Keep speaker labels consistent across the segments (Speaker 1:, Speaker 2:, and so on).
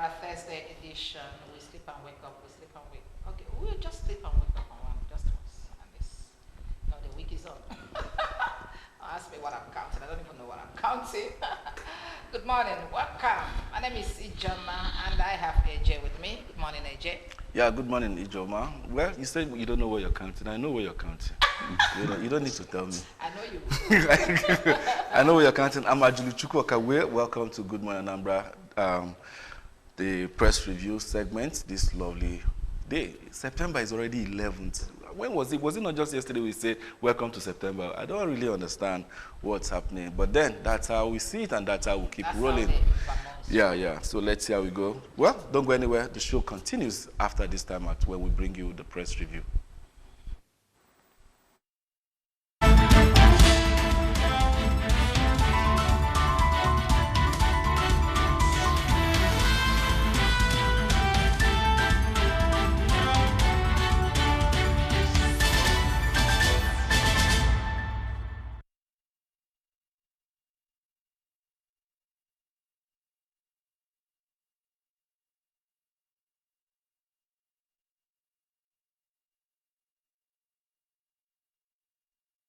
Speaker 1: Anambra Thursday edition. We sleep and wake up. We sleep and wake. Okay, we'll just sleep and wake up on one just once, and this. No, the week is up. Ask me what I'm counting. I don't even know what I'm counting. Good morning. Welcome. My name is Ijoma, and I have AJ with me. Good morning, AJ.
Speaker 2: Yeah, good morning, Ijoma. Well, you said you don't know where you're counting. I know where you're counting. You don't need to tell me.
Speaker 1: I know you.
Speaker 2: I know where you're counting. I'm Ajuluchukwu Okawe. Welcome to Good Morning Anambra, the press review segment this lovely day. September is already 11th. When was it? Was it not just yesterday we said, welcome to September? I don't really understand what's happening. But then, that's how we see it and that's how we keep rolling. Yeah. So let's see how we go. Well, don't go anywhere. The show continues after this time at where we bring you the press review.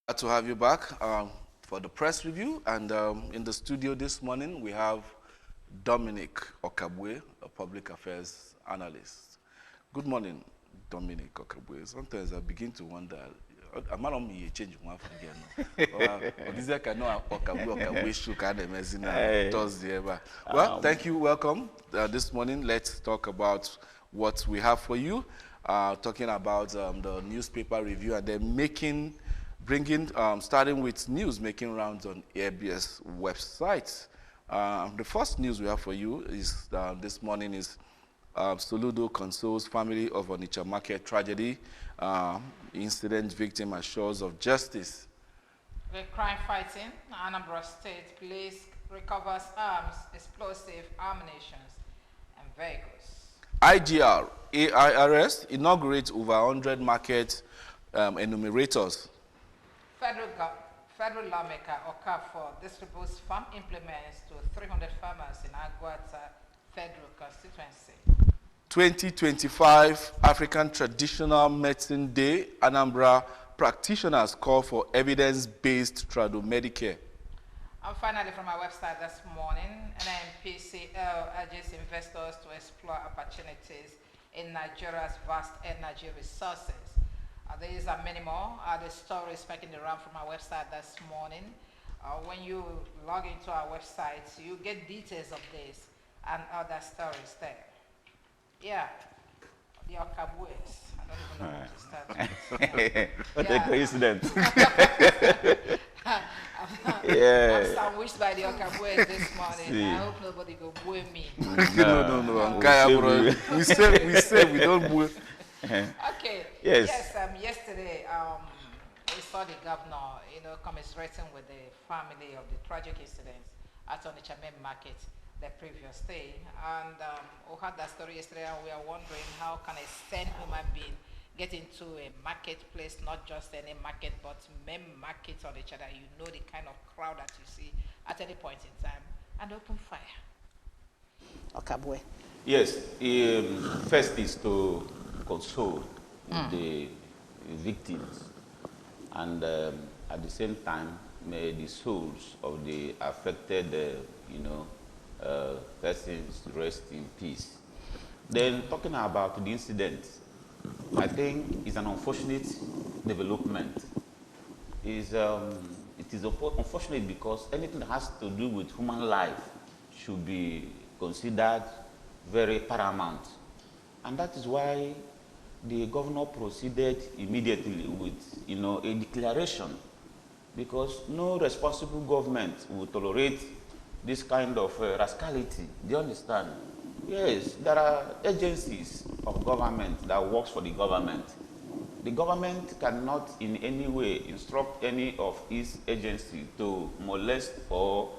Speaker 2: Glad to have you back for the press review. And in the studio this morning, we have Dominic Okabwe, a public affairs analyst. Good morning, Dominic Okabwe. Sometimes I begin to wonder, I'm not only change one again. Well, thank you. Welcome. This morning, let's talk about what we have for you. Talking about the newspaper review and then starting with news making rounds on ABS websites. The first news we have for you is this morning is Soludo consoles family of Onitsha market tragedy. Incident victim assures of justice.
Speaker 1: The crime fighting, Anambra State Police recovers arms, explosive ammunition, and vehicles.
Speaker 2: IGR, AIRS inaugurates over 100 market enumerators.
Speaker 1: Federal lawmaker Okafor distributes farm implements to 300 farmers in Aguata Federal Constituency.
Speaker 2: 2025 African Traditional Medicine Day, Anambra practitioners call for evidence-based tradomedicare.
Speaker 1: And finally, from our website this morning, NMPCL urges investors to explore opportunities in Nigeria's vast energy resources. These are many more. The stories making the round from our website this morning. When you log into our website, you get details of this and other stories there. Yeah, the Okabwes. I don't even know where to start.
Speaker 3: What a coincidence.
Speaker 1: I'm sandwiched by the Okabwes this morning.
Speaker 3: See.
Speaker 1: I hope nobody go boo me.
Speaker 2: No. We say we don't boo.
Speaker 1: Okay.
Speaker 3: Yes.
Speaker 1: Yesterday, we saw the governor, commiserating with the family of the tragic incidents at Onitsha main market the previous day. And we had that story yesterday, and we are wondering how can a sane human being get into a marketplace, not just any market, but main markets on each other. You know the kind of crowd that you see at any point in time, and open fire. Okabwe.
Speaker 3: Yes, first is to console the victims, and at the same time, may the souls of the affected, persons rest in peace. Then, talking about the incident, I think it's an unfortunate development. It is unfortunate because anything that has to do with human life should be considered very paramount. And that is why the governor proceeded immediately with, a declaration, because no responsible government will tolerate this kind of rascality. Do you understand? Yes, there are agencies of government that works for the government. The government cannot in any way instruct any of its agencies to molest or,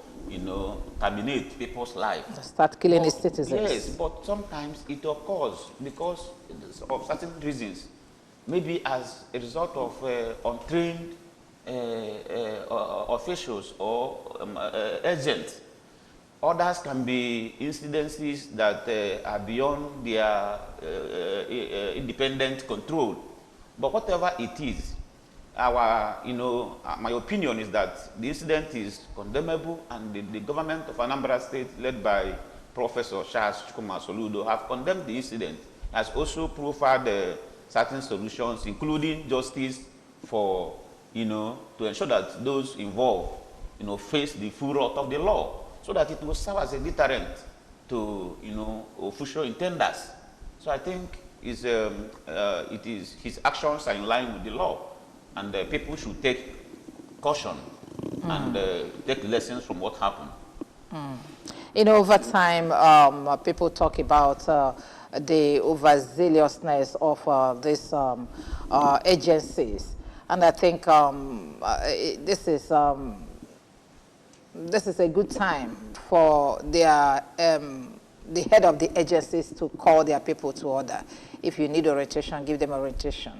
Speaker 3: terminate people's life.
Speaker 1: Start killing its citizens.
Speaker 3: Yes, but sometimes it occurs because of certain reasons. Maybe as a result of untrained officials or agents. Others can be incidences that are beyond their independent control. But whatever it is, my opinion is that the incident is condemnable, and the government of Anambra State, led by Professor Charles Chukwuma Soludo, have condemned the incident, has also proffered certain solutions, including justice for, to ensure that those involved, face the full wrath of the law, so that it will serve as a deterrent to, official intenders. So I think his actions are in line with the law, and people should take caution and take lessons from what happened.
Speaker 1: Over time, people talk about the overzealousness of these agencies, and I think this is a good time for their the head of the agencies to call their people to order. If you need orientation, give them orientation.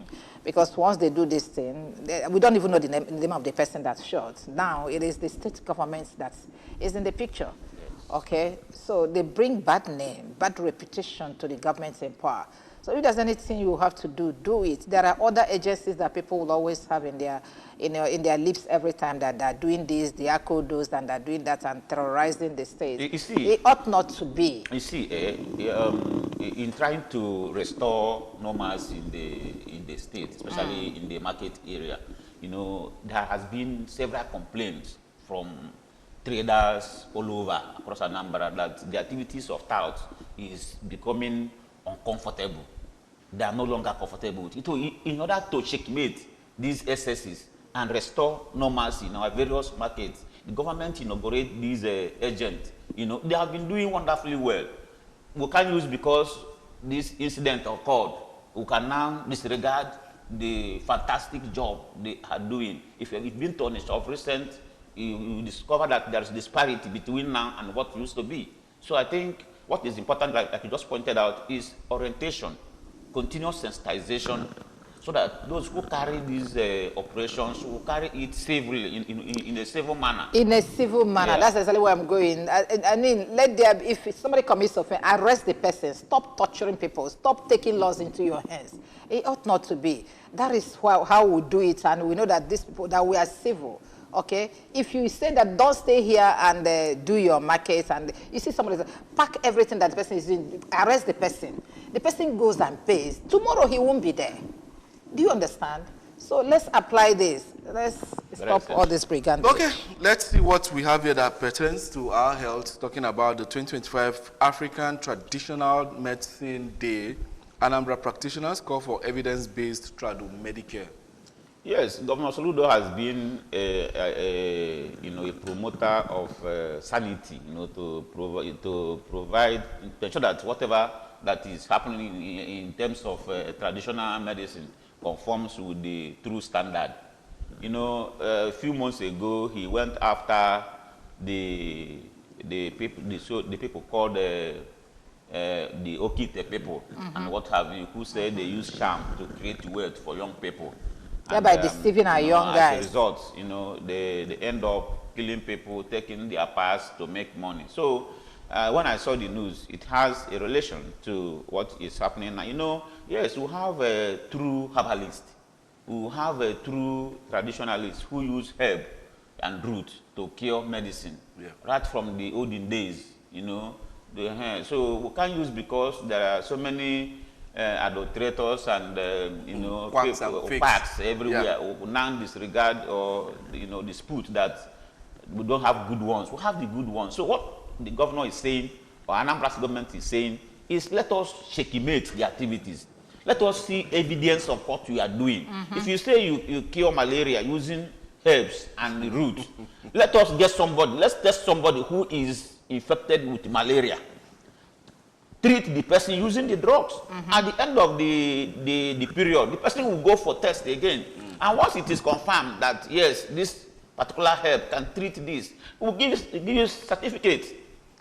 Speaker 1: Because once they do this thing, we don't even know the name of the person that's shot. Now it is the state government that is in the picture. Okay, so they bring bad name, bad reputation to the government in power. So if there's anything you have to do, do it. There are other agencies that people will always have in their lips every time that they're doing this, they are those, and they're doing that and terrorizing the state.
Speaker 3: You see,
Speaker 1: it ought not to be.
Speaker 3: You see, in trying to restore normalcy in the state, especially in the market area, there has been several complaints from traders all over across Anambra that the activities of touts is becoming uncomfortable. They are no longer comfortable with it. So in order to checkmate these excesses and restore normalcy in our various markets, the government inaugurated these agents. They have been doing wonderfully well. We can't use because this incident occurred. We can now disregard the fantastic job they are doing. If you've been to Onitsha of recent, you discover that there is disparity between now and what used to be. So I think what is important, like you just pointed out, is orientation, continuous sensitization, so that those who carry these operations will carry it civilly, in a civil manner. In a civil manner,
Speaker 1: yeah. That's exactly where I'm going. I mean, if somebody commits offense, arrest the person, stop torturing people, stop taking laws into your hands. It ought not to be. That is how we do it, and we know that these people, that we are civil. Okay, if you say that don't stay here and do your markets, and you see somebody say, pack everything that the person is doing, arrest the person goes and pays. Tomorrow he won't be there. Do you understand? So let's apply this. Let's stop all this brigandage.
Speaker 2: Okay, let's see what we have here that pertains to our health, talking about the 2025 African Traditional Medicine Day. Anambra practitioners call for evidence-based Trado-Medicare.
Speaker 3: Yes, Governor Soludo has been a promoter of sanity, to ensure that whatever that is happening in terms of traditional medicine conforms with the true standard. A few months ago, he went after the people called the Okite people, and what have you, who said they use charm to create wealth for young people.
Speaker 1: Thereby deceiving our young guys.
Speaker 3: As a result, they end up killing people, taking their past to make money. So when I saw the news, it has a relation to what is happening now. Yes, we have a true herbalist. We have a true traditionalist who use herb and root to cure medicine, right from the olden days, So we can't use because there are so many adulterators and quacks everywhere.
Speaker 2: Yeah.
Speaker 3: We now disregard or dispute that we don't have good ones. We have the good ones. So what the governor is saying, or Anambra's government is saying, is let us checkmate the activities. Let us see evidence of what we are doing. If you say you cure malaria using herbs and roots, let us get somebody. Let's test somebody who is infected with malaria. Treat the person using the drugs. At the end of the period, the person will go for test again. And once it is confirmed that, yes, this particular herb can treat this, we'll give you certificate.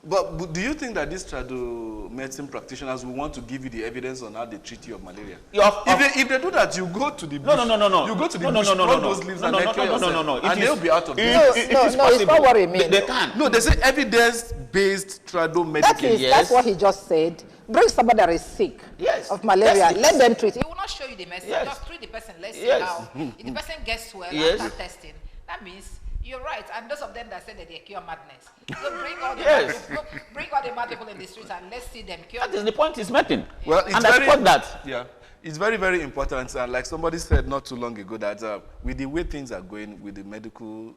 Speaker 2: But do you think that these trado medicine practitioners will want to give you the evidence on how they treat you of malaria? If they do that, you go to the bush.
Speaker 3: No.
Speaker 2: You go to the bush, pluck those leaves and then cure yourself. And they'll be out of this.
Speaker 4: No, it's not what I mean.
Speaker 3: They can.
Speaker 2: No, they say evidence-based trado medicine.
Speaker 4: That's what he just said. Bring somebody that is sick of malaria. Let them treat it.
Speaker 1: He will not show you the medicine.
Speaker 3: Yes.
Speaker 1: Just treat the person. Let's see
Speaker 3: Yes.
Speaker 1: how. If the person gets well
Speaker 3: Yes.
Speaker 1: after testing, that means you're right. And those of them that say that they cure madness. So bring all the
Speaker 3: Yes.
Speaker 1: mad people in the streets and let's see them cure.
Speaker 3: That is the point he's making.
Speaker 2: Well, it's
Speaker 3: and I support that.
Speaker 2: Yeah, it's very, very important. And like somebody said not too long ago, that with the way things are going with the medical,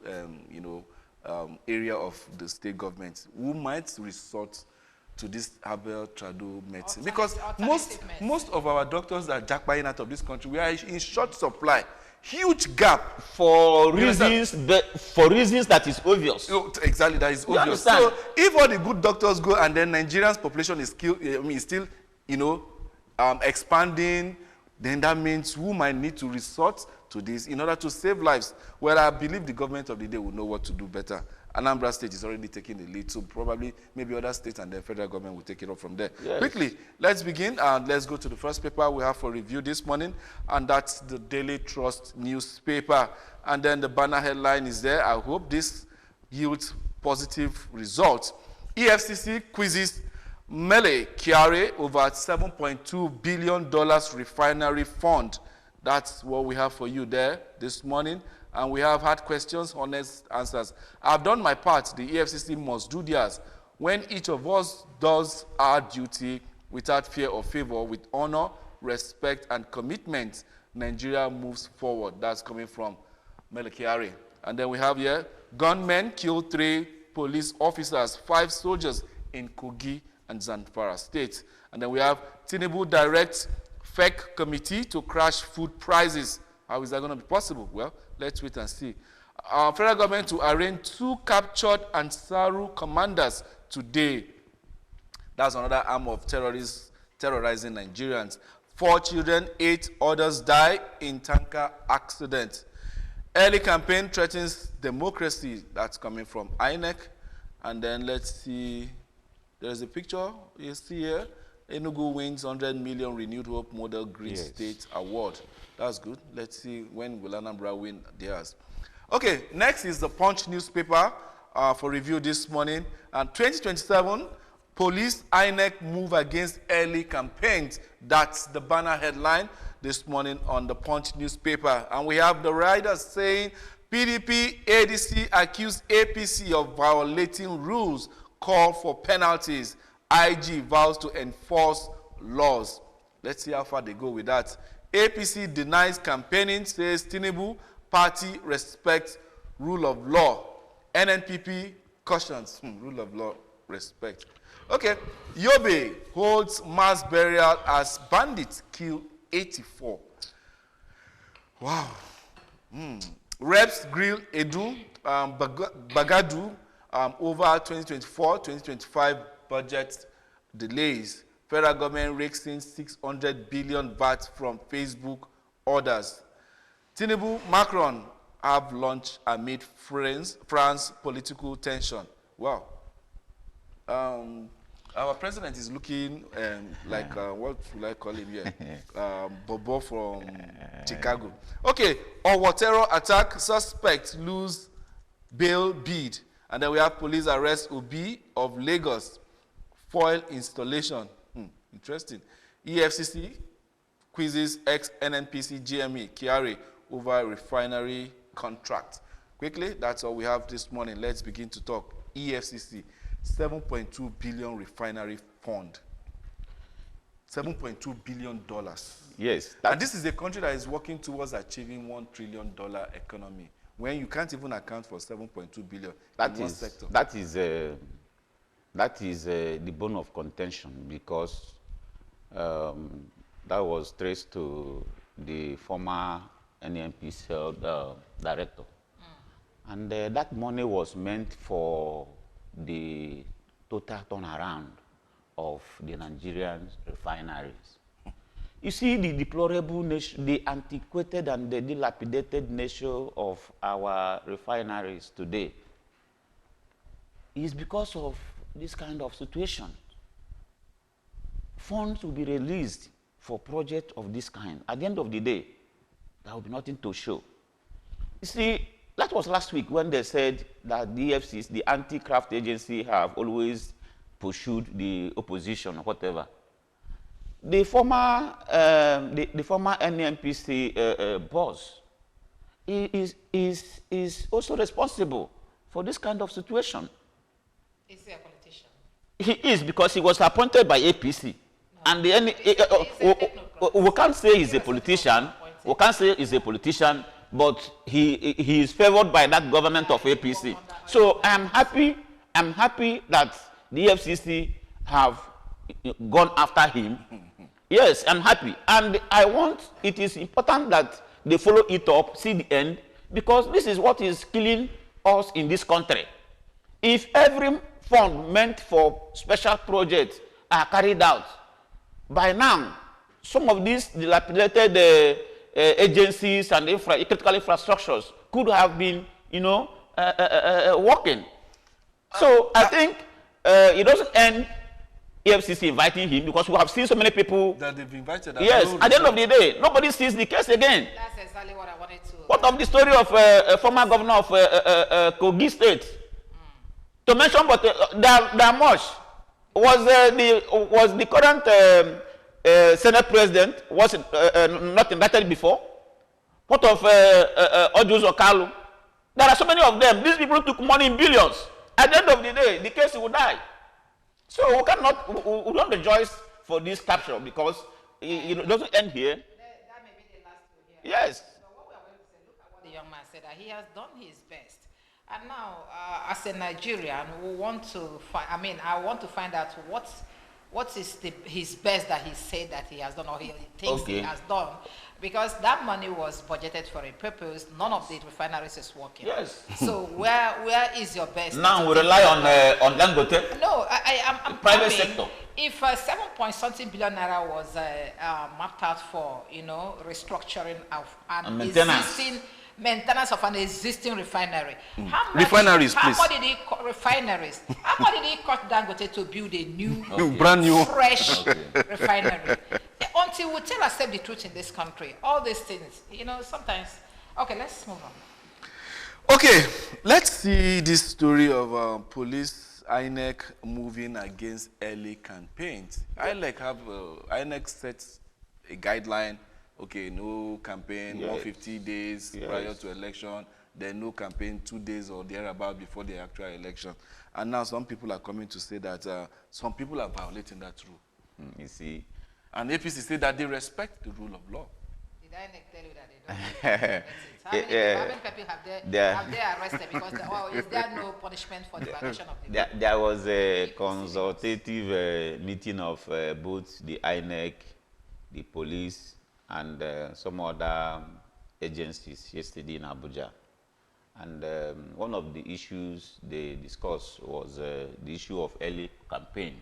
Speaker 2: area of the state government, we might resort to this herbal trado medicine because most of our doctors that are jackpying out of this country, we are in short supply. Huge gap
Speaker 3: for reasons that is obvious.
Speaker 2: Exactly, that is obvious.
Speaker 3: Understand?
Speaker 2: So if all the good doctors go and then Nigeria's population is still, expanding, then that means we might need to resort to this in order to save lives. Well, I believe the government of the day will know what to do better. Anambra State is already taking the lead, so probably maybe other states and the federal government will take it up from there.
Speaker 3: Yes.
Speaker 2: Quickly, let's begin and let's go to the first paper we have for review this morning, and that's the Daily Trust newspaper. And then the banner headline is there. I hope this yields positive results. EFCC quizzes Mele Kyari over $7.2 billion refinery fund. That's what we have for you there this morning. And we have had questions, honest answers. I've done my part. The EFCC must do theirs. When each of us does our duty without fear or favor, with honor, respect, and commitment, Nigeria moves forward. That's coming from Mele Kyari. And then we have here, gunmen kill 3 police officers, 5 soldiers in Kogi and Zamfara State. And then we have Tinubu directs FEC committee to crash food prices. How is that going to be possible? Well, let's wait and see. Federal government to arraign 2 captured Ansaru commanders today. That's another arm of terrorists terrorizing Nigerians. 4 children, 8 others die in tanker accident. Early campaign threatens democracy. That's coming from INEC. And then let's see. There's a picture you see here. Enugu wins 100 million Renewed Hope Model Green State Award. That's good. Let's see when will Anambra win theirs. Okay, next is the Punch newspaper for review this morning. And 2027, police INEC move against early campaigns. That's the banner headline this morning on the Punch newspaper. And we have the riders saying PDP, ADC accuse APC of violating rules, call for penalties. IG vows to enforce laws. Let's see how far they go with that. APC denies campaigning, says Tinubu party respects rule of law. NNPP cautions rule of law respect. Okay, Yobe holds mass burial as bandits kill 84. Wow. Reps grill Edu Bagadu over 2024-2025 budget delays. Federal government rakes in 600 billion VAT from Facebook orders. Tinubu, Macron have launched amid France political tension. Wow. Our president is looking like, what should I call him here? Bobo from Chicago. Okay, Owatero attack, suspect lose bail bid. And then we have police arrest Obi of Lagos. Foil installation. Interesting. EFCC quizzes ex-NNPC GME Kyari over refinery contract. Quickly, that's all we have this morning. Let's begin to talk. EFCC, $7.2 billion refinery fund. $7.2 billion.
Speaker 3: Yes.
Speaker 2: And this is a country that is working towards achieving $1 trillion economy, when you can't even account for 7.2 billion in one sector.
Speaker 3: That is the bone of contention, because that was traced to the former NNPC director. And that money was meant for the total turnaround of the Nigerian refineries. You see, the deplorable nature, the antiquated and the dilapidated nature of our refineries today is because of this kind of situation. Funds will be released for projects of this kind. At the end of the day, there will be nothing to show. You see, that was last week when they said that the EFCs, the anti-graft agency, have always pursued the opposition or whatever. The former NNPC boss is also responsible for this kind of situation.
Speaker 1: Is he a politician?
Speaker 3: He is, because he was appointed by APC. No. And we can't say he's a politician. We can't say he's a politician, but he is favored by that government of APC. So I'm happy that the FCC have gone after him. Yes, I'm happy. And it is important that they follow it up, see the end, because this is what is killing us in this country. If every fund meant for special projects are carried out, by now, some of these dilapidated agencies and critical infrastructures could have been, working. So I think it doesn't end EFCC inviting him, because we have seen so many people
Speaker 2: that they've invited.
Speaker 3: Yes, at the end of the day, nobody sees the case again.
Speaker 1: That's exactly what I wanted to.
Speaker 3: What of the story of a former governor of Kogi State? To mention, but there are much. Was the current Senate president not invited before? What of Ojus Okalu? There are so many of them. These people took money in billions. At the end of the day, the case will die. So we don't rejoice for this capture, because it doesn't end here.
Speaker 1: That may be the last one here.
Speaker 3: Yes.
Speaker 1: So what we are going to say, look at what the young man said, that he has done his best. And now, as a Nigerian, we want to I want to find out what is his best that he said that he has done, or he thinks he has done. Because that money was budgeted for a purpose. None of the refineries is working.
Speaker 3: Yes.
Speaker 1: So where is your best?
Speaker 3: Now we rely on Dangote.
Speaker 1: No, I'm
Speaker 3: private sector.
Speaker 1: If 7-point-something billion naira was mapped out for restructuring of an existing maintenance of an existing refinery, how much did he cut refineries? How much did he cut Dangote to build a new,
Speaker 2: brand new,
Speaker 1: fresh refinery? Until we accept the truth in this country, all these things, sometimes. Okay, let's move on.
Speaker 2: Okay, let's see this story of police INEC moving against early campaigns. INEC sets a guideline. Okay, no campaign, 150 days prior to election, then no campaign 2 days or thereabout before the actual election. And now some people are coming to say that some people are violating that rule.
Speaker 3: You see.
Speaker 2: And APC say that they respect the rule of law.
Speaker 1: Did INEC tell you that they don't respect it? How many people have they arrested because, is there no punishment for the violation of the law?
Speaker 3: There was a consultative meeting of both the INEC, the police, and some other agencies yesterday in Abuja. And one of the issues they discussed was the issue of early campaign.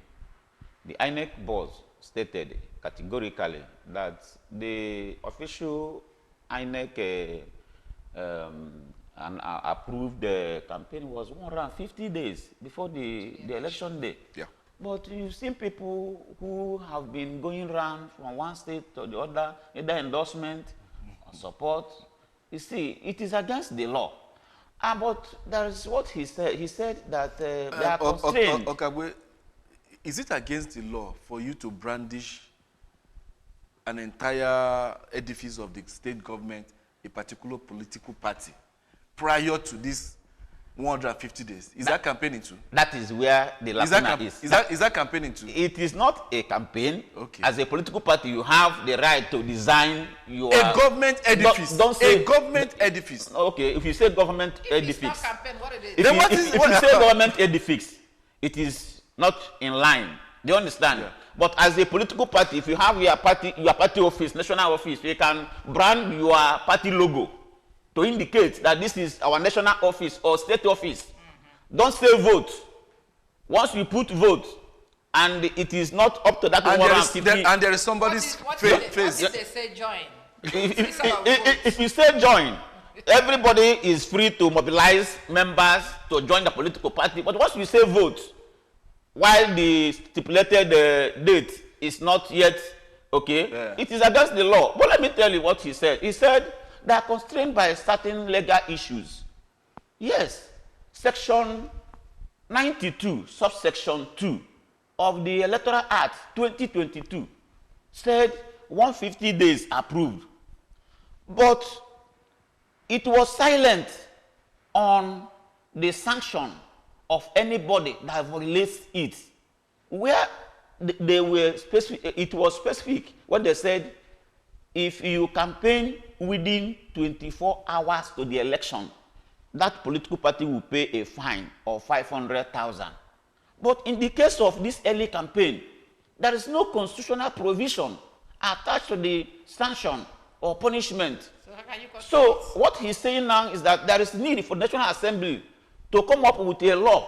Speaker 3: The INEC boss stated categorically that the official INEC approved campaign was 150 days before the election day.
Speaker 2: Yeah.
Speaker 3: But you've seen people who have been going around from one state to the other, either endorsement or support. You see, it is against the law. But that is what he said. He said that they are constrained.
Speaker 2: Okay, is it against the law for you to brandish an entire edifice of the state government, a particular political party, prior to this 150 days? Is that campaigning too?
Speaker 3: That is where the lacuna is.
Speaker 2: Is that campaigning too?
Speaker 3: It is not a campaign.
Speaker 2: Okay.
Speaker 3: As a political party, you have the right to design your...
Speaker 2: A government edifice.
Speaker 3: Don't say...
Speaker 2: A government edifice.
Speaker 3: Okay, if you say government edifice...
Speaker 1: If it's not campaign, what it is?
Speaker 3: If you say government edifice, it is not in line. Do you understand? Yeah. But as a political party, if you have your party office, national office, you can brand your party logo to indicate that this is our national office or state office. Don't say vote. Once you put vote, and it is not up to that 150...
Speaker 2: And there is somebody's face.
Speaker 1: What did they say join?
Speaker 3: If you say join, everybody is free to mobilize members to join the political party. But once you say vote, while the stipulated date is not yet okay, it is against the law. But let me tell you what he said. He said they are constrained by certain legal issues. Yes, Section 92, subsection 2 of the Electoral Act 2022 said 150 days approved. But it was silent on the sanction of anybody that violates it. Where they were specific, it was specific when they said if you campaign within 24 hours to the election, that political party will pay a fine of 500,000. But in the case of this early campaign, there is no constitutional provision attached to the sanction or punishment. So what he's saying now is that there is need for the National Assembly to come up with a law,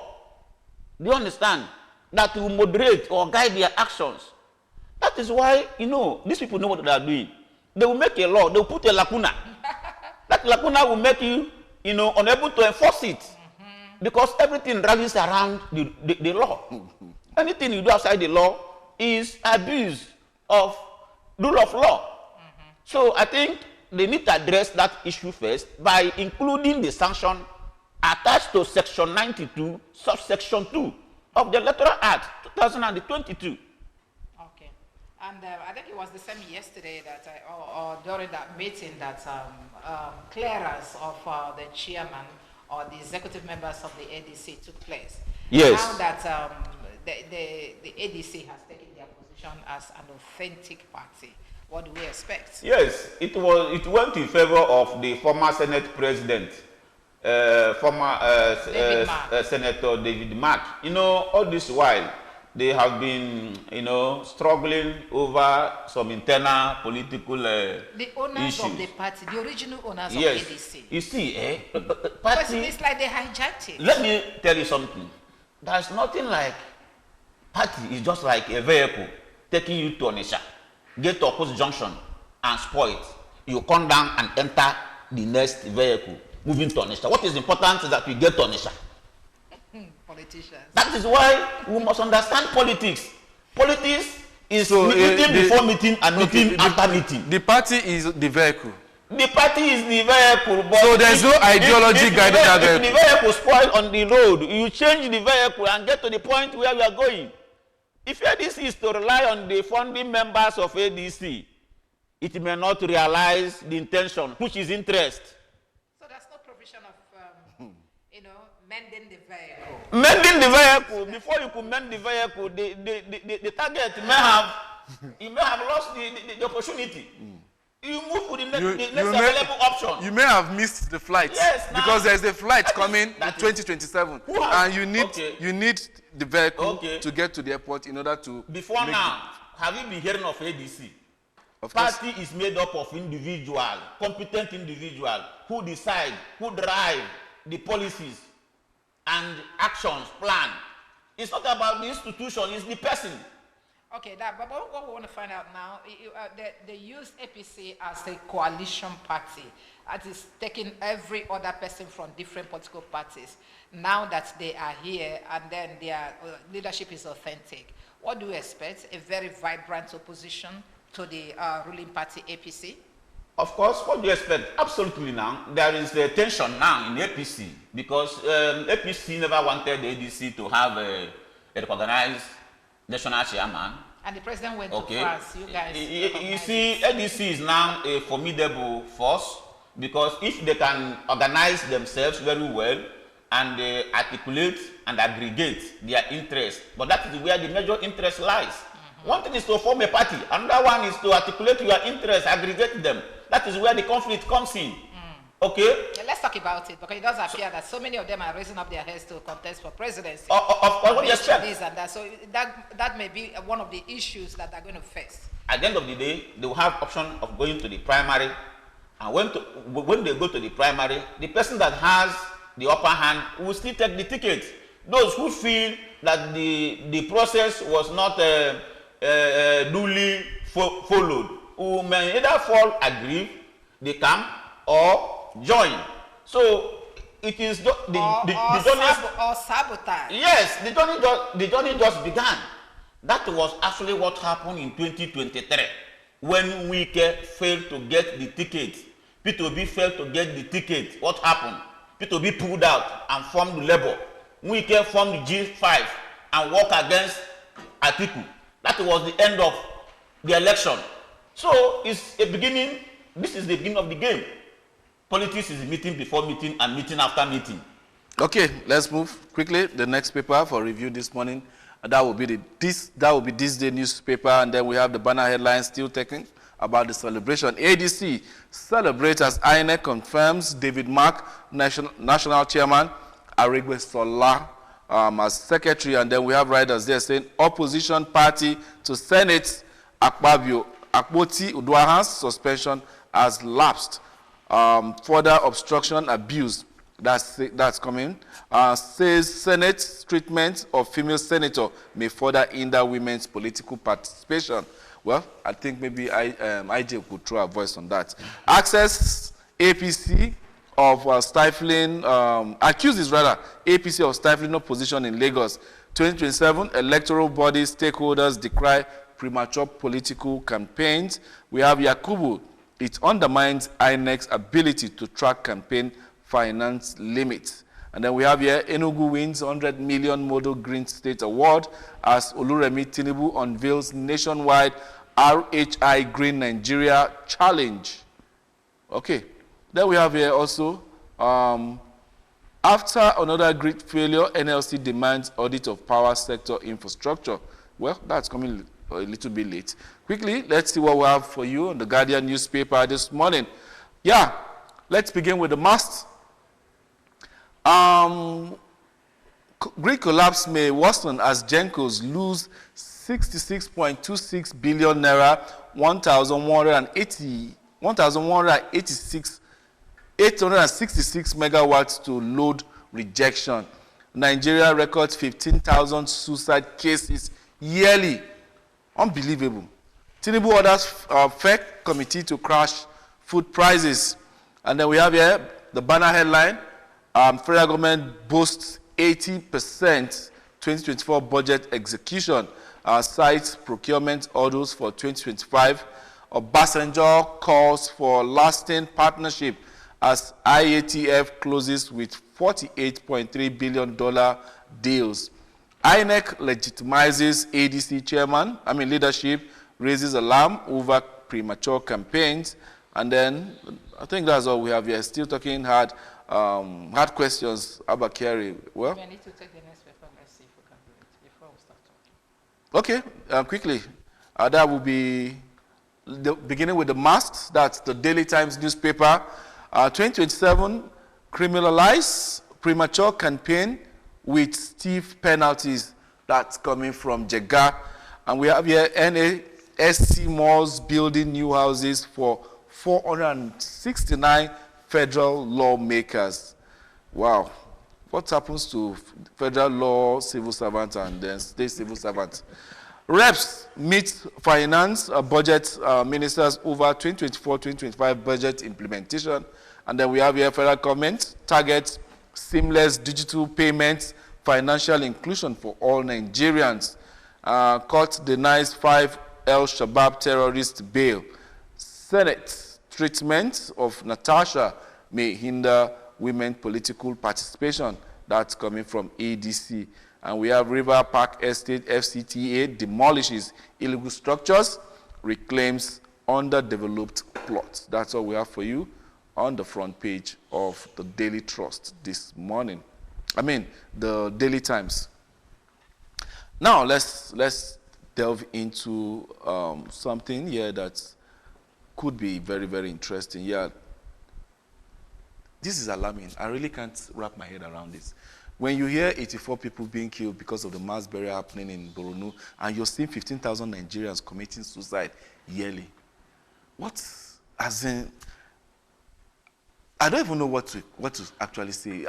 Speaker 3: do you understand, that will moderate or guide their actions. That is why, you know, these people know what they are doing. They will make a law, they will put a lacuna. That lacuna will make you, you know, unable to enforce it. Because everything rallies around the law. Anything you do outside the law is abuse of rule of law. So I think they need to address that issue first by including the sanction attached to Section 92, subsection 2 of the Electoral Act 2022.
Speaker 1: Okay. And I think it was the same yesterday that, or during that meeting that clearance of the chairman or the executive members of the ADC took place.
Speaker 3: Yes.
Speaker 1: Now that the ADC has taken their position as an authentic party, what do we expect?
Speaker 3: Yes, it went in favor of the former Senate President, Senator David Mark. You know, all this while, they have been, you know, struggling over some internal political
Speaker 1: the owners
Speaker 3: issues
Speaker 1: of the party, the original owners
Speaker 3: yes.
Speaker 1: of ADC.
Speaker 3: You see,
Speaker 1: party, it's like they hijacked it.
Speaker 3: Let me tell you something. There's nothing like party is just like a vehicle taking you to Onitsha, get to Opposite Junction and spoil it. You come down and enter the next vehicle, moving to Onitsha. What is important is that we get to Onitsha.
Speaker 1: Politicians.
Speaker 3: That is why we must understand politics. Politics is meeting before meeting and meeting after meeting.
Speaker 2: The party is the vehicle.
Speaker 3: The party is the vehicle. But
Speaker 2: so there's no ideology guiding that vehicle.
Speaker 3: If the vehicle spoil on the road, you change the vehicle and get to the point where we are going. If ADC is to rely on the founding members of ADC, it may not realize the intention, which is interest.
Speaker 1: So there's no provision of, you know, mending the vehicle.
Speaker 3: Mending the vehicle. Before you could mend the vehicle, the target may have, you may have lost the opportunity. You move to the next available option.
Speaker 2: You may have missed the flight.
Speaker 3: Yes,
Speaker 2: because there's a flight coming in 2027, and you need the vehicle to get to the airport in order to.
Speaker 3: Before now, have you been hearing of ADC? Party is made up of individual, competent individual who decide, who drive the policies and actions plan. It's not about the institution; it's the person.
Speaker 1: Okay, but what we want to find out now, they use APC as a coalition party that is taking every other person from different political parties. Now that they are here and then their leadership is authentic, what do you expect? A very vibrant opposition to the ruling party APC?
Speaker 3: Of course, what do you expect? Absolutely now. There is a tension now in APC because APC never wanted the ADC to have a recognized national chairman.
Speaker 1: And the president went to France. You guys
Speaker 3: you see, ADC is now a formidable force because if they can organize themselves very well and articulate and aggregate their interests, but that is where the major interest lies. One thing is to form a party, another one is to articulate your interests, aggregate them. That is where the conflict comes in. Okay?
Speaker 1: Yeah, let's talk about it, because it does appear that so many of them are raising up their heads to contest for presidency.
Speaker 3: Of course, what do you expect?
Speaker 1: This and that. So that may be one of the issues that they're going to face.
Speaker 3: At the end of the day, they will have option of going to the primary, and when they go to the primary, the person that has the upper hand will still take the ticket. Those who feel that the process was not duly followed, who may either fall aggrieved, they come, or join. So it is
Speaker 1: or sabotage.
Speaker 3: Yes, the journey just began. That was actually what happened in 2023 when Wike failed to get the ticket. P2B failed to get the ticket. What happened? P2B pulled out and formed Labour. Wike formed the G5 and worked against Atiku. That was the end of the election. So it's a beginning. This is the beginning of the game. Politics is meeting before meeting and meeting after meeting.
Speaker 2: Okay, let's move quickly. The next paper for review this morning. That will be this day newspaper, and then we have the banner headlines still taking about the celebration. ADC celebrates as INEC confirms David Mark, national chairman, Aregbe Sola as secretary, and then we have riders there saying opposition party to Senate, Akpabio, Akpoti Uduahan's suspension has lapsed. Further obstruction abuse. That's coming. Says Senate treatment of female senator may further hinder women's political participation. Well, I think maybe IJ could throw a voice on that. Access APC of stifling, accuses rather, APC of stifling opposition in Lagos. 2027 electoral body stakeholders decry premature political campaigns. We have Yakubu. It undermines INEC's ability to track campaign finance limits. And then we have here Enugu wins 100 million Model Green State Award as Oluremi Tinubu unveils nationwide RHI Green Nigeria Challenge. Okay. Then we have here also, after another great failure, NLC demands audit of power sector infrastructure. Well, that's coming a little bit late. Quickly, let's see what we have for you on the Guardian newspaper this morning. Yeah, let's begin with the mast. Greek collapse may worsen as Gencos lose 66.26 billion naira, 866 megawatts to load rejection. Nigeria records 15,000 suicide cases yearly. Unbelievable. Tinubu orders FEC committee to crash food prices. And then we have here the banner headline. Federal government boasts 80% 2024 budget execution. Cites procurement orders for 2025. Obasanjo calls for lasting partnership as IATF closes with $48.3 billion deals. INEC legitimizes ADC chairman, leadership, raises alarm over premature campaigns. And then I think that's all we have here. Still talking hard questions about Kerry. Well,
Speaker 1: I need to take the next paper. Let's see if we can do it before we start talking.
Speaker 2: Okay, quickly. That will be beginning with the masks. That's the Daily Times newspaper. 2027 criminalize premature campaign with stiff penalties. That's coming from Jega. And we have here NASC malls building new houses for 469 federal lawmakers. Wow. What happens to federal law civil servants and then state civil servants? Reps meet finance budget ministers over 2024-2025 budget implementation. And then we have here federal government targets seamless digital payments, financial inclusion for all Nigerians. Court denies 5 El Shabab terrorists bail. Senate treatment of Natasha may hinder women political participation. That's coming from ADC. And we have River Park Estate FCTA demolishes illegal structures, reclaims underdeveloped plots. That's all we have for you on the front page of the Daily Trust this morning. The Daily Times. Now let's delve into something here that could be very, very interesting. Yeah, this is alarming. I really can't wrap my head around this. When you hear 84 people being killed because of the mass burial happening in Borno, and you're seeing 15,000 Nigerians committing suicide yearly, I don't even know what to actually say.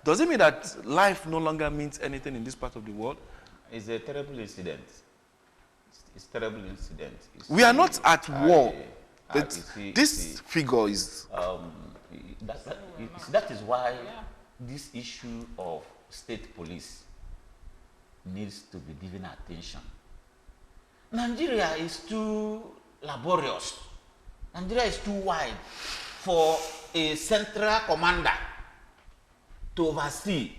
Speaker 2: Does it mean that life no longer means anything in this part of the world?
Speaker 3: It's a terrible incident. It's a terrible incident.
Speaker 2: We are not at war. This figure is...
Speaker 3: that is why this issue of state police needs to be given attention. Nigeria is too laborious. Nigeria is too wide for a central commander to oversee.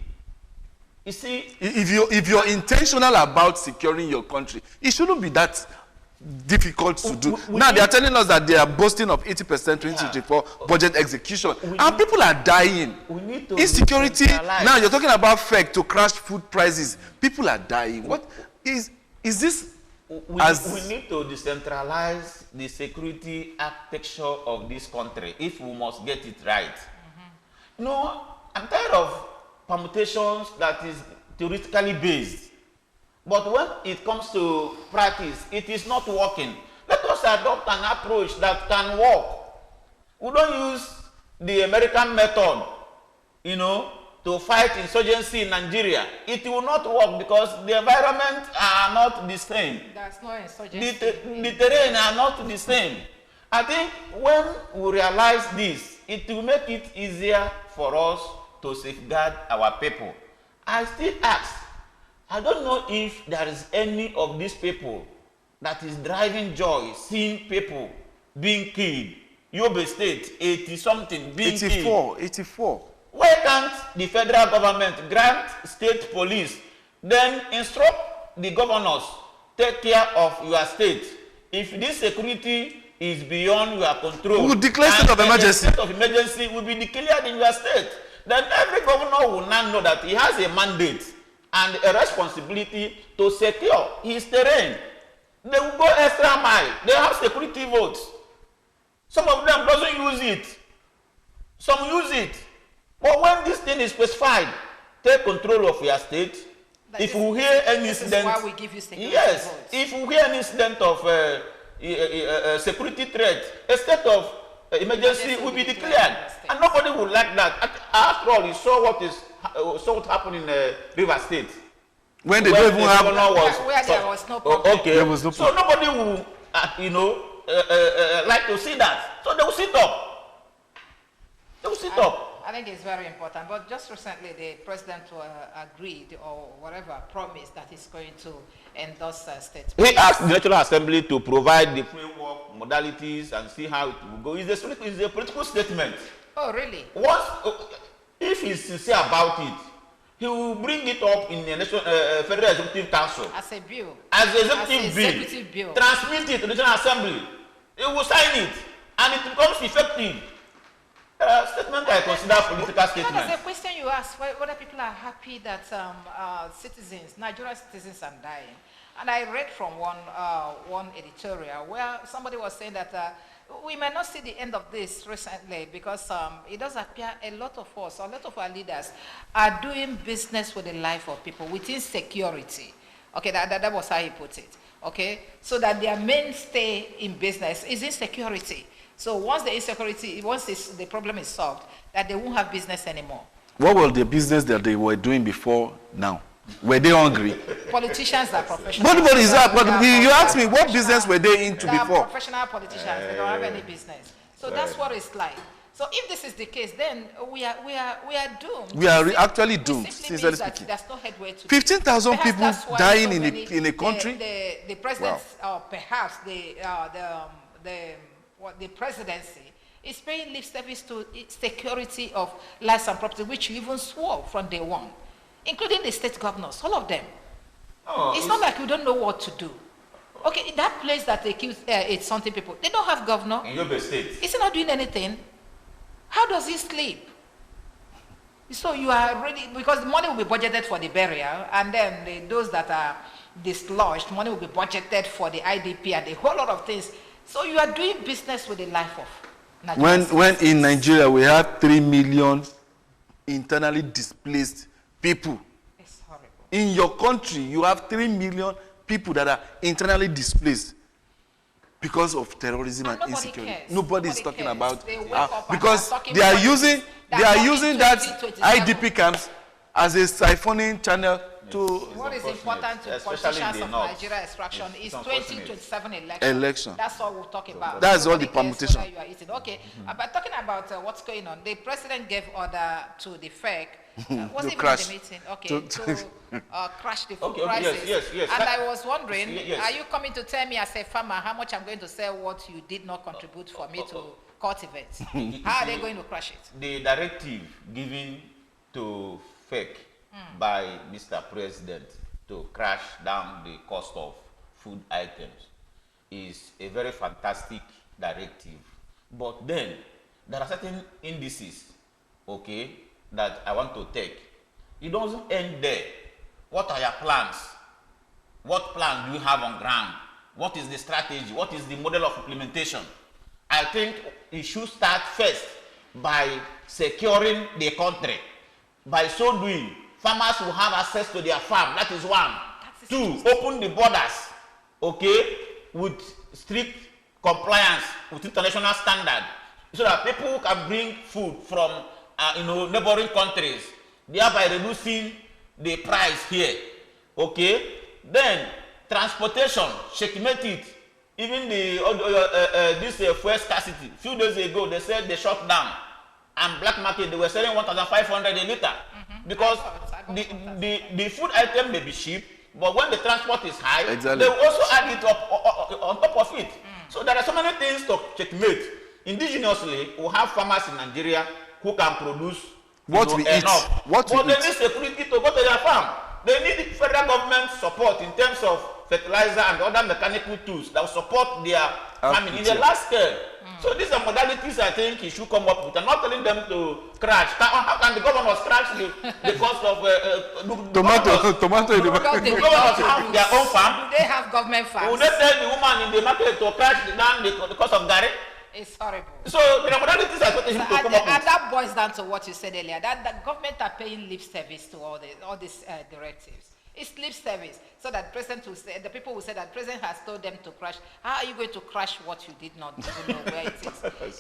Speaker 3: You see,
Speaker 2: if you're intentional about securing your country, it shouldn't be that difficult to do. Now they are telling us that they are boasting of 80% 2024 budget execution, and people are dying. Insecurity. Now you're talking about FEC to crash food prices. People are dying. What is this?
Speaker 3: We need to decentralize the security architecture of this country if we must get it right. You know, I'm tired of permutations that is theoretically based. But when it comes to practice, it is not working. Let us adopt an approach that can work. We don't use the American method, you know, to fight insurgency in Nigeria. It will not work because the environment are not the same.
Speaker 1: There's no insurgency.
Speaker 3: The terrain are not the same. I think when we realize this, it will make it easier for us to safeguard our people. I still ask, I don't know if there is any of these people that is driving joy seeing people being killed. Yobe State, 80-something being killed.
Speaker 2: 84.
Speaker 3: Why can't the federal government grant state police, then instruct the governors, take care of your state? If this security is beyond your control,
Speaker 2: we will declare state of emergency.
Speaker 3: State of emergency will be declared in your state. Then every governor will now know that he has a mandate and a responsibility to secure his terrain. They will go extra mile. They have security votes. Some of them doesn't use it. Some use it. But when this thing is specified, take control of your state. If you hear any incident,
Speaker 1: why we give you security
Speaker 3: yes,
Speaker 1: votes.
Speaker 3: if you hear an incident of security threat, a state of emergency will be declared, and nobody will like that. After all, you saw what happened in River State.
Speaker 2: When they don't even have
Speaker 1: where there was no problem.
Speaker 3: Okay,
Speaker 2: there was no
Speaker 3: so nobody will, like to see that. So they will sit up. They will sit up.
Speaker 1: I think it's very important. But just recently, the president agreed or whatever promised that he's going to endorse state.
Speaker 3: He asked the National Assembly to provide the framework, modalities, and see how it will go. It's a political statement.
Speaker 1: Oh, really?
Speaker 3: Once, if he's sincere about it, he will bring it up in the Federal Executive Council.
Speaker 1: As a bill.
Speaker 3: As an executive bill. Transmit it to the National Assembly. He will sign it, and it becomes effective. Statement I consider political statement.
Speaker 1: That is a question you ask, whether people are happy that Nigerian citizens are dying. And I read from one editorial where somebody was saying that we may not see the end of this recently because it does appear a lot of us, a lot of our leaders are doing business with the life of people within security. Okay, that was how he put it. Okay, so that their mainstay in business is insecurity. So once the problem is solved, that they won't have business anymore.
Speaker 2: What was the business that they were doing before now? Were they hungry?
Speaker 1: Politicians are professional.
Speaker 2: But you asked me, what business were they into
Speaker 1: they
Speaker 2: before?
Speaker 1: Are professional politicians. They don't have any business. So that's what it's like. So if this is the case, then we are doomed.
Speaker 2: We are actually doomed,
Speaker 1: sincerely speaking. There's no headway to
Speaker 2: 15,000 people dying in a country?
Speaker 1: The president, or perhaps the presidency is paying lip service to security of lives and property, which you even swore from day one, including the state governors, all of them. It's not like you don't know what to do. Okay, that place that they accuse it's something people, they don't have governor.
Speaker 3: In Yobe State.
Speaker 1: Is he not doing anything? How does he sleep? So you are ready, because the money will be budgeted for the burial, and then those that are dislodged, money will be budgeted for the IDP and a whole lot of things. So you are doing business with the life of Nigeria.
Speaker 2: When in Nigeria we have 3 million internally displaced people.
Speaker 1: It's horrible.
Speaker 2: In your country, you have 3 million people that are internally displaced because of terrorism and insecurity. Nobody is talking about
Speaker 1: because
Speaker 2: they are using that IDP camps as a siphoning channel to...
Speaker 1: What is important to politicians of Nigeria extraction is 2027 election. That's all we'll talk about.
Speaker 2: That's all the permutation.
Speaker 1: Okay, but talking about what's going on, the president gave order to the FEC, was it
Speaker 2: crash.
Speaker 1: in the meeting? Okay, to crash the food prices.
Speaker 3: Yes.
Speaker 1: And I was wondering, are you coming to tell me as a farmer how much I'm going to sell what you did not contribute for me to cultivate? How are they going to crash it?
Speaker 3: The directive given to FEC by Mr. President to crash down the cost of food items is a very fantastic directive. But then there are certain indices, okay, that I want to take. It doesn't end there. What are your plans? What plan do you have on ground? What is the strategy? What is the model of implementation? I think it should start first by securing the country. By so doing, farmers will have access to their farm. That is one. Two, open the borders, okay, with strict compliance with international standard, so that people can bring food from neighboring countries, thereby reducing the price here. Okay, then transportation, checkmate it. Even this fuel scarcity. Few days ago, they said they shut down, and black market they were selling 1,500 a liter because the food item may be cheap, but when the transport is high, they will also add it up on top of it. So there are so many things to checkmate. Indigenously, we have farmers in Nigeria who can produce enough. But they need security to go to their farm. They need federal government support in terms of fertilizer and other mechanical tools that will support their farming in the large scale. So these are modalities I think you should come up with. I'm not telling them to crash. How can the governors crash the cost of
Speaker 2: tomato?
Speaker 3: The governors have their own farm.
Speaker 1: Do they have government farms?
Speaker 3: Would they tell the woman in the market to crash down the cost of garri?
Speaker 1: It's horrible.
Speaker 3: So the modalities are supposed to come up with.
Speaker 1: And that boils down to what you said earlier, that the government are paying lip service to all these directives. It's lip service, so that president will say, the people will say that president has told them to crash. How are you going to crash what you did not even know where it is?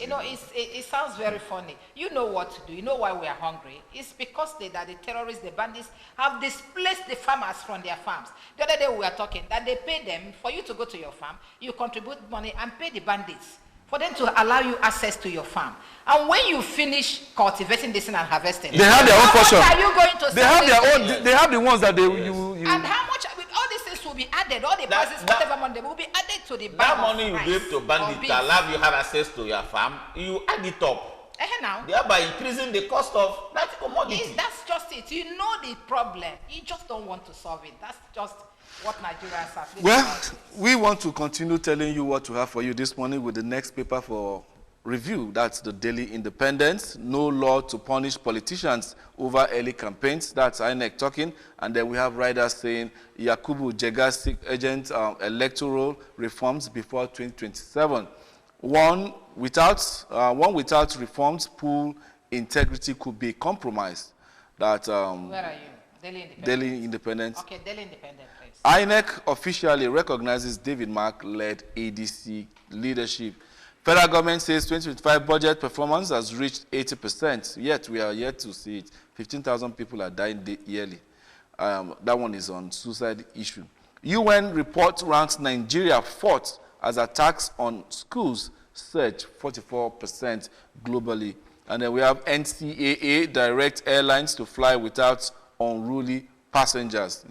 Speaker 1: It sounds very funny. You know what to do. You know why we are hungry. It's because the terrorists, the bandits, have displaced the farmers from their farms. The other day we were talking that they pay them for you to go to your farm. You contribute money and pay the bandits for them to allow you access to your farm. And when you finish cultivating this and harvesting,
Speaker 2: they have their own portion.
Speaker 1: How much are you going to
Speaker 2: They have their own. They have the ones that you.
Speaker 1: And how much? All these things will be added. All the prices, whatever money, will be added to the bag.
Speaker 3: That money you give to bandits to allow you have access to your farm, you add it up.
Speaker 1: Now,
Speaker 3: thereby increasing the cost of that commodity.
Speaker 1: That's just it. You know the problem. You just don't want to solve it. That's just what Nigerians are.
Speaker 2: Well, we want to continue telling you what we have for you this morning with the next paper for review. That's the Daily Independent. No law to punish politicians over early campaigns. That's INEC talking. And then we have writers saying Yakubu Jega agent electoral reforms before 2027. One without reforms, pool integrity could be compromised. That
Speaker 1: where are you?
Speaker 2: Daily Independent.
Speaker 1: Okay, Daily Independent, please.
Speaker 2: INEC officially recognizes David Mark-led ADC leadership. Federal government says 2025 budget performance has reached 80%, yet we are yet to see it. 15,000 people are dying yearly. That one is on suicide issue. UN report ranks Nigeria fourth as attacks on schools surge 44% globally. And then we have NCAA direct airlines to fly without unruly passengers.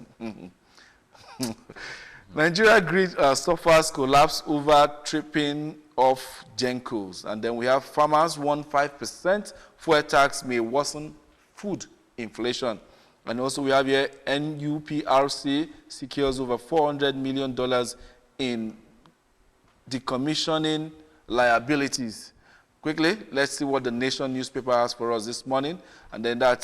Speaker 2: Nigeria grid suffers collapse over tripping off Gencos. And then we have farmers warn 5% fuel tax may worsen food inflation. And also we have here NUPRC secures over $400 million in decommissioning liabilities. Quickly, let's see what the Nation newspaper has for us this morning. And then that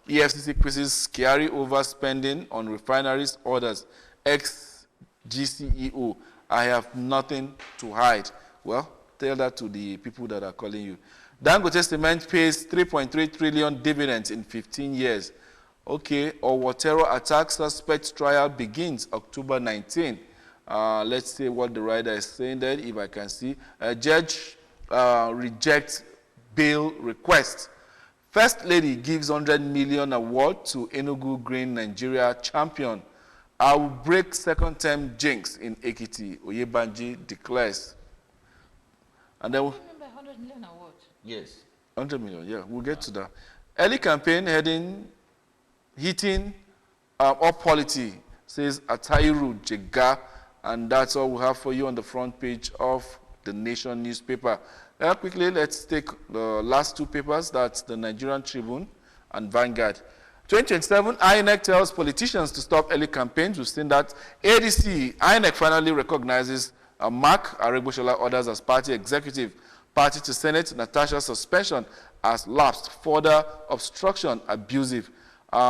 Speaker 2: EFCC quizzes scary overspending on refineries orders. Ex-GCEO, I have nothing to hide. Well, tell that to the people that are calling you. Dangote Cement pays 3.3 trillion dividends in 15 years. Okay, Owatero attack suspect trial begins October 19. Let's see what the writer is saying there, if I can see. Judge rejects bail request. First Lady gives 100 million award to Enugu Green Nigeria champion. I will break second-term jinx in Ekiti, Oyebanji declares. And then,
Speaker 1: remember 100 million award?
Speaker 3: Yes.
Speaker 2: 100 million, yeah, we'll get to that. Early campaign hitting up polity, says Atairu Jega, and that's all we have for you on the front page of the Nation newspaper. Quickly, let's take the last two papers, that's the Nigerian Tribune and Vanguard. 2027, INEC tells politicians to stop early campaigns. We've seen that. ADC, INEC finally recognizes Mark Aregbesola orders as party executive. Party to Senate, Natasha's suspension has lapsed. Further obstruction, abusive.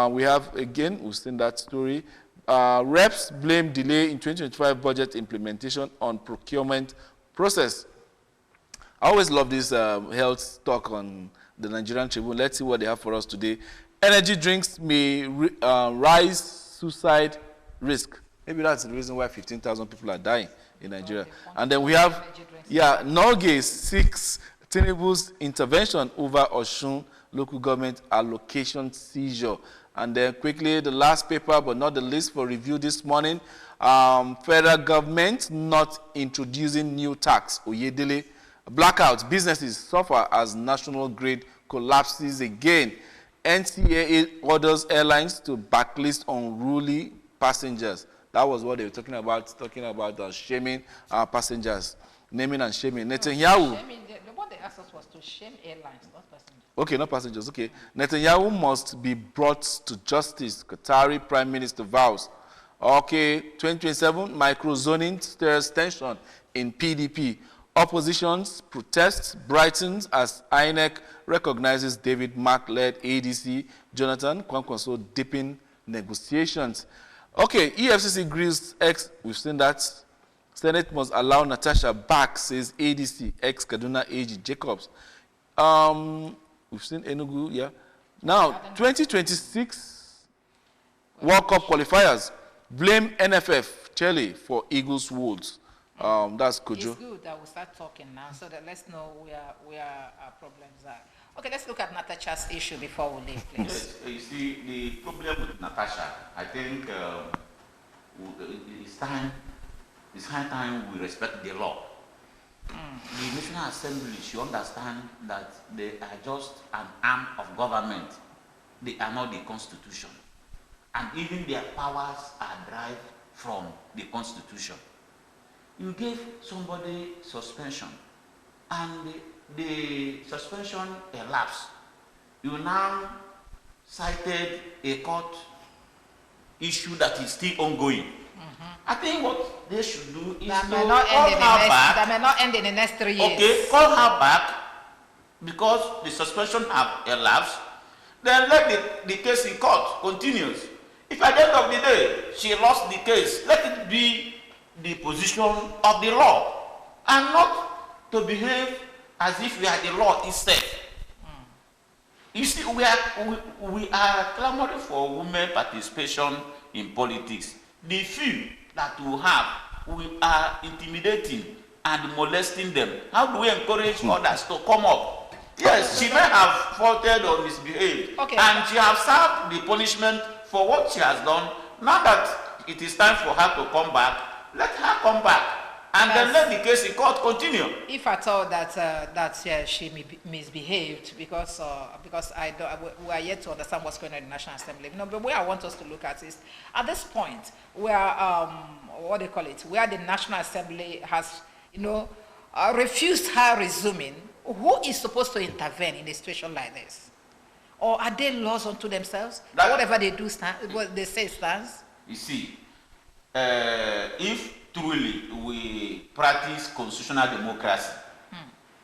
Speaker 2: We have, again, we've seen that story. Reps blame delay in 2025 budget implementation on procurement process. I always love this health talk on the Nigerian Tribune. Let's see what they have for us today. Energy drinks may rise suicide risk. Maybe that's the reason why 15,000 people are dying in Nigeria. And then we have, Norgay seeks Tinubu's intervention over Osun local government allocation seizure. And then quickly, the last paper, but not the least for review this morning, federal government not introducing new tax. Oyedele, blackouts, businesses suffer as national grid collapses again. NCAA orders airlines to backlist unruly passengers. That was what they were talking about shaming passengers, naming and shaming. Netanyahu.
Speaker 1: What they asked us was to shame airlines, not passengers.
Speaker 2: Okay, not passengers, okay. Netanyahu must be brought to justice. Qatari Prime Minister vows. Okay, 2027, microzoning stirs tension in PDP. Opposition's protests brightens as INEC recognizes David Mark-led ADC, Jonathan Kwankwaso deepen negotiations. Okay, EFCC grills X, we've seen that. Senate must allow Natasha back, says ADC, ex-Kaduna AG Jacobs. We've seen Enugu, yeah. Now, 2026 World Cup qualifiers blame NFF, Chile, for Eagles' woes. That's Kojo.
Speaker 1: It's good that we start talking now so that let's know where our problems are. Okay, let's look at Natasha's issue before we leave, please.
Speaker 3: Yes, you see, the problem with Natasha, I think it's high time we respect the law. The National Assembly should understand that they are just an arm of government. They are not the Constitution. And even their powers are derived from the Constitution. You gave somebody suspension, and the suspension elapsed. You now cited a court issue that is still ongoing. I think what they should do is
Speaker 1: that may not end in the next 3 years.
Speaker 3: Okay, call her back because the suspension have elapsed. Then let the case in court continues. If at the end of the day she lost the case, let it be the position of the law and not to behave as if we are the law itself. You see, we are clamoring for women participation in politics. The few that we have, we are intimidating and molesting them. How do we encourage others to come up? Yes, she may have faulted or misbehaved, and she has served the punishment for what she has done. Now that it is time for her to come back, let her come back, and then let the case in court continue.
Speaker 1: If at all that she misbehaved, because we are yet to understand what's going on in the National Assembly. You know, but where I want us to look at is at this point where where the National Assembly has refused her resuming. Who is supposed to intervene in a situation like this? Or are they laws unto themselves? Whatever they do, what they say stands.
Speaker 3: You see, if truly we practice constitutional democracy,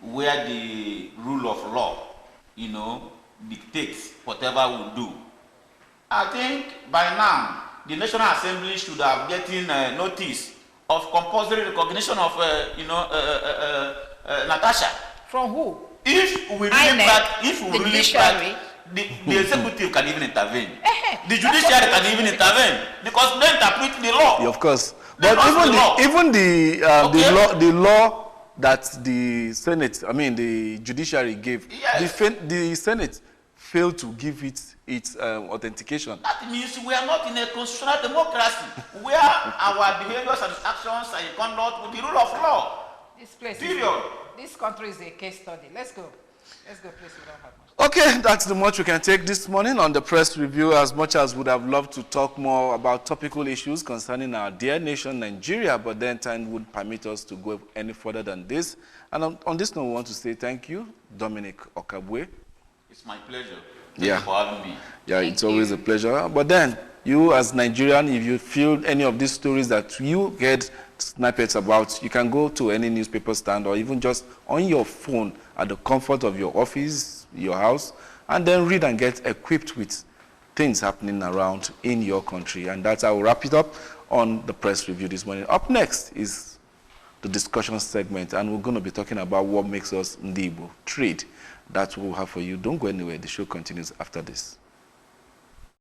Speaker 3: where the rule of law, dictates whatever we do, I think by now the National Assembly should have gotten notice of compulsory recognition of, Natasha.
Speaker 1: From who?
Speaker 3: If we really the executive can even intervene. The judiciary can even intervene because they interpret the law.
Speaker 2: Yeah, of course. But even the law that the Senate, the judiciary gave, the Senate failed to give it its authentication.
Speaker 3: That means we are not in a constitutional democracy where our behaviors and actions and conduct with the rule of law.
Speaker 1: This place
Speaker 3: period.
Speaker 1: This country is a case study. Let's go. Let's go, please. We don't have much.
Speaker 2: Okay, that's the much we can take this morning on the press review. As much as would have loved to talk more about topical issues concerning our dear nation, Nigeria, but then time wouldn't permit us to go any further than this. And on this note, we want to say thank you, Dominic Okabwe.
Speaker 3: It's my pleasure. Thank you for having me.
Speaker 2: Yeah, it's always a pleasure. But then, you as Nigerian, if you feel any of these stories that you get snippets about, you can go to any newspaper stand or even just on your phone at the comfort of your office, your house, and then read and get equipped with things happening around in your country. And that's how we'll wrap it up on the press review this morning. Up next is the discussion segment, and we're going to be talking about what makes us Ndibo, trade. That's what we'll have for you. Don't go anywhere. The show continues after this.